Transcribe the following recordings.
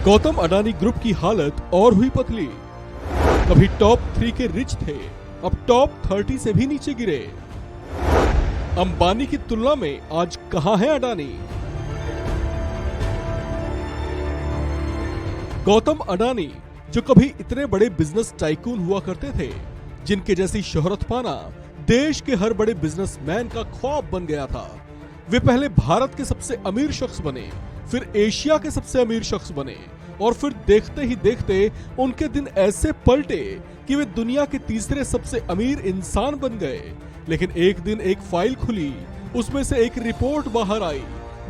Gautam Adani group की हालत और हुई पतली। कभी टॉप 3 के रिच थे, अब टॉप 30 से भी नीचे गिरे। अंबानी की तुलना में आज कहां है अडानी? गौतम अडानी जो कभी इतने बड़े बिजनेस टाइकून हुआ करते थे, जिनके जैसी शोहरत पाना देश के हर बड़े बिजनेसमैन का ख्वाब बन गया था। वे पहले भारत के सबसे अमीर शख्स बने, फिर एशिया के सबसे अमीर शख्स बने और फिर देखते ही देखते उनके दिन ऐसे पलटे कि वे दुनिया के तीसरे सबसे अमीर इंसान बन गए। लेकिन एक दिन एक फाइल खुली, उसमें से एक रिपोर्ट बाहर आई,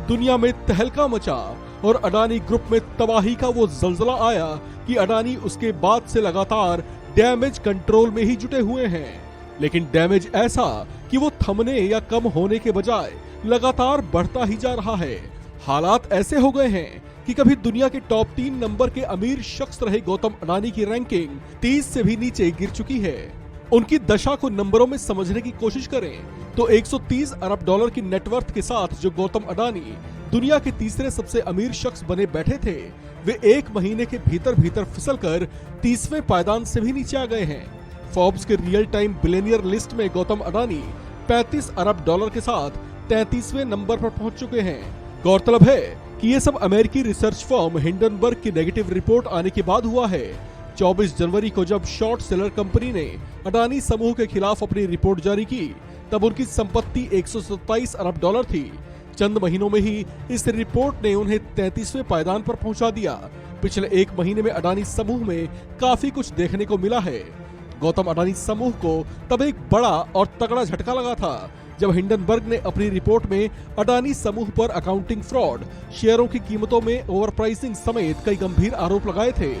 दुनिया में तहलका मचा और अडानी ग्रुप में तबाही का वो जलजला आया कि अडानी उसके बाद से लगातार डैमेज कंट्रोल में ही जुटे हुए हैं। लेकिन डैमेज ऐसा कि वो थमने या कम होने के बजाय लगातार बढ़ता ही जा रहा है। हालात ऐसे हो गए हैं कि कभी दुनिया के टॉप 3 नंबर के अमीर शख्स रहे गौतम अडानी की रैंकिंग 30 से भी नीचे गिर चुकी है। उनकी दशा को नंबरों में समझने की कोशिश करें तो 130 अरब डॉलर की नेटवर्थ के साथ जो गौतम अडानी दुनिया के तीसरे सबसे अमीर शख्स बने बैठे थे, वे एक महीने के भीतर भीतर फिसलकर 30वें पायदान से भी नीचे आ गए हैं। फोर्ब्स के रियल टाइम बिलियनियर लिस्ट में गौतम अडानी 35 अरब डॉलर के साथ 33वें नंबर पर पहुंच चुके हैं। गौरतलब है कि ये सब अमेरिकी रिसर्च फर्म हिंडनबर्ग की नेगेटिव रिपोर्ट आने के बाद हुआ है। 24 जनवरी को जब शॉर्ट सेलर कंपनी ने अडानी समूह के खिलाफ अपनी रिपोर्ट जारी की, तब उनकी संपत्ति 127 अरब डॉलर थी। चंद महीनों में ही इस रिपोर्ट ने उन्हें 33वें पायदान पर पहुंचा दिया। पिछले एक महीने में अडानी समूह में काफी कुछ देखने को मिला है। गौतम अडानी समूह को तब एक बड़ा और तगड़ा झटका लगा था जब हिंडनबर्ग ने अपनी रिपोर्ट में अडानी समूह पर अकाउंटिंग फ्रॉड, शेयरों की कीमतों में ओवरप्राइसिंग समेत कई गंभीर आरोप लगाए थे।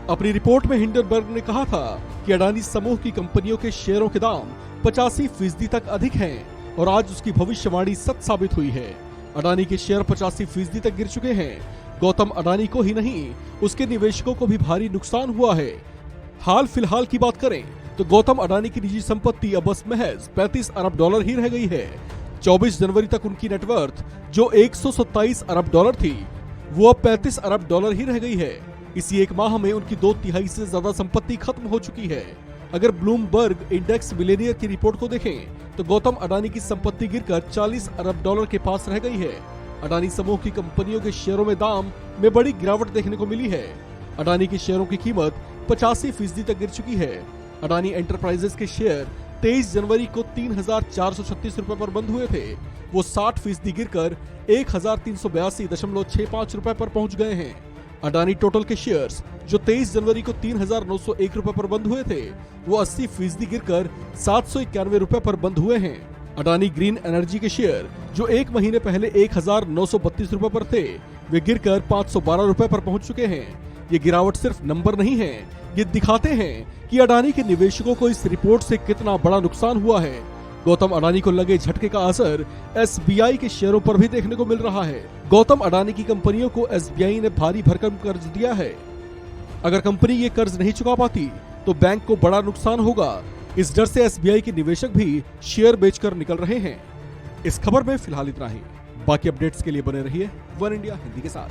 अपनी रिपोर्ट में हिंडनबर्ग ने कहा था कि अडानी समूह की कंपनियों के शेयरों के दाम 85% तक अधिक हैं और आज उसकी भविष्यवाणी सच साबित हुई है। अडानी के शेयर 85% तक गिर चुके हैं। गौतम अडानी को ही नहीं, उसके निवेशकों को भी भारी नुकसान हुआ है। हाल फिलहाल की बात करें तो गौतम अडानी की निजी संपत्ति अब बस महज 35 अरब डॉलर ही रह गई है। 24 जनवरी तक उनकी नेटवर्थ जो 127 अरब डॉलर थी, वो अब 35 अरब डॉलर ही रह गई है। इसी एक माह में उनकी 2/3 से ज्यादा संपत्ति खत्म हो चुकी है। अगर ब्लूमबर्ग इंडेक्स मिलेनियर की रिपोर्ट को देखें तो गौतम अडानी की संपत्ति गिरकर 40 अरब डॉलर के पास रह गई है। अडानी समूह की कंपनियों के शेयरों में दाम में बड़ी गिरावट देखने को मिली है। अडानी के शेयरों की कीमत 85% तक गिर चुकी है। अडानी एंटरप्राइजेस के शेयर 23 जनवरी को 3,436 रुपए पर बंद हुए थे। वो 60% गिरकर 1,382.65 रुपए पर पहुंच गए हैं। अडानी टोटल के शेयर्स जो 23 जनवरी को 3,901 रुपए पर बंद हुए थे, वो 80% गिरकर 791 रुपए पर बंद हुए हैं। अडानी ग्रीन एनर्जी के शेयर जो एक महीने पहले 1,932 रुपए पर थे, वे गिरकर 512 रुपए पर पहुंच चुके हैं। ये गिरावट सिर्फ नंबर नहीं है, ये दिखाते हैं कि अडानी के निवेशकों को इस रिपोर्ट से कितना बड़ा नुकसान हुआ है। गौतम अडानी को लगे झटके का असर एसबीआई के शेयरों पर भी देखने को मिल रहा है। गौतम अडानी की कंपनियों को एसबीआई ने भारी भरकम कर्ज दिया है। अगर कंपनी ये कर्ज नहीं चुका पाती तो बैंक को बड़ा नुकसान होगा। इस डर से एसबीआई के निवेशक भी शेयर बेचकर निकल रहे हैं। इस खबर में फिलहाल इतना ही। बाकी अपडेट्स के लिए बने रहिए वन इंडिया हिंदी के साथ।